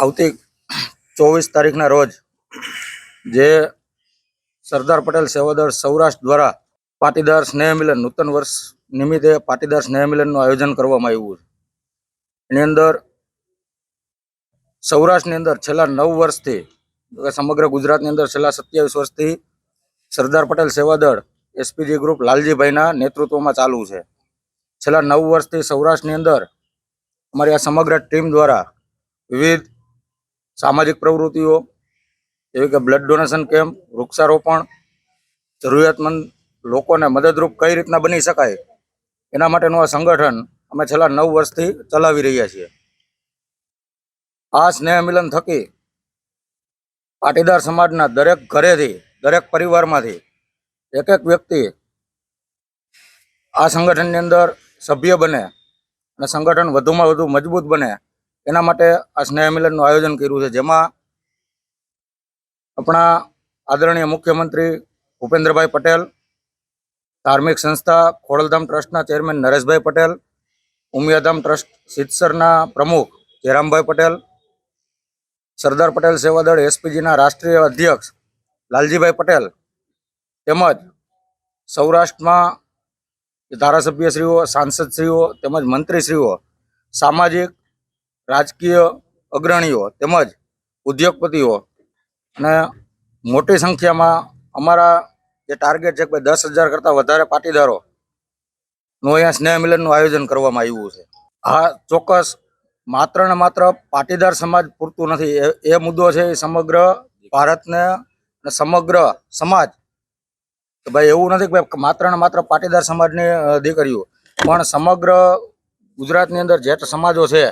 આવતી 24 તારીખના રોજ જે સરદાર પટેલ સેવાદળ સૌરાષ્ટ્ર દ્વારા પાટીદાર સ્નેહ મિલન નૂતન વર્ષ નિમિત્તે પાટીદાર સ્નેહ મિલનનું આયોજન કરવામાં આવ્યું છે। એની અંદર સૌરાષ્ટ્રની અંદર છેલ્લા 9 વર્ષથી સમગ્ર ગુજરાતની અંદર છેલ્લા 27 વર્ષથી સરદાર પટેલ સેવાદળ એસપીજી ગ્રુપ લાલજીભાઈના નેતૃત્વમાં ચાલુ છે। છેલ્લા 9 વર્ષથી સૌરાષ્ટ્રની અંદર અમારી આ સમગ્ર ટીમ દ્વારા વિવિધ સામાજિક પ્રવૃત્તિઓ જેવી કે બ્લડ ડોનેશન કેમ્પ, વૃક્ષારોપણ, જરૂરિયાતમંદ લોકોને મદદરૂપ કઈ રીતના બની શકાય એના માટેનું આ સંગઠન અમે છેલ્લા 9 વર્ષથી ચલાવી રહ્યા છીએ। આ સ્નેહ મિલન થકી પાટીદાર સમાજના દરેક ઘરેથી, દરેક પરિવારમાંથી એક એક વ્યક્તિ આ સંગઠનની અંદર સભ્ય બને અને સંગઠન વધુમાં વધુ મજબૂત બને એના માટે આ સ્નેહ મિલનનું આયોજન કર્યું છે, જેમાં આપણા આદરણીય મુખ્યમંત્રી ભૂપેન્દ્રભાઈ પટેલ, ધાર્મિક સંસ્થા ખોડલધામ ટ્રસ્ટના ચેરમેન નરેશભાઈ પટેલ, ઉમિયાધામ ટ્રસ્ટ સિદ્ધસરના પ્રમુખ જયરામભાઈ પટેલ, સરદાર પટેલ સેવાદળ એસપીજીના રાષ્ટ્રીય અધ્યક્ષ લાલજીભાઈ પટેલ તેમજ સૌરાષ્ટ્રમાં ધારાસભ્યશ્રીઓ, સાંસદશ્રીઓ તેમજ મંત્રીશ્રીઓ, સામાજિક રાજકીય અગ્રણીઓ તેમજ ઉદ્યોગપતિઓ અને મોટી સંખ્યામાં અમારા જે ટાર્ગેટ છે કે 10,000 કરતાં વધારે પાટીદારોનું અહીંયા સ્નેહ મિલનનું આયોજન કરવામાં આવ્યું છે। આ ચોક્કસ માત્ર ને માત્ર પાટીદાર સમાજ પૂરતું નથી, એ મુદ્દો છે એ સમગ્ર ભારતને અને સમગ્ર સમાજ કે ભાઈ એવું નથી કે માત્ર ને માત્ર પાટીદાર સમાજની દીકરીઓ, પણ સમગ્ર ગુજરાતની અંદર જે સમાજો છે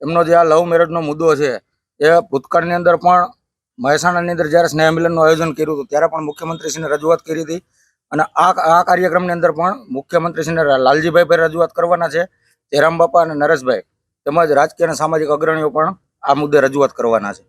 એમનો જે આ લવ મેરેજનો મુદ્દો છે એ ભૂતકાળની અંદર પણ મહેસાણાની અંદર જ્યારે સ્નેહ મિલનનું આયોજન કર્યું હતું ત્યારે પણ મુખ્યમંત્રીશ્રીને રજૂઆત કરી હતી અને આ કાર્યક્રમની અંદર પણ મુખ્યમંત્રીશ્રીને લાલજીભાઈ પર રજૂઆત કરવાના છે, જયરામ બાપા અને નરેશભાઈ તેમજ રાજકીય અને સામાજિક અગ્રણીઓ પણ આ મુદ્દે રજૂઆત કરવાના છે।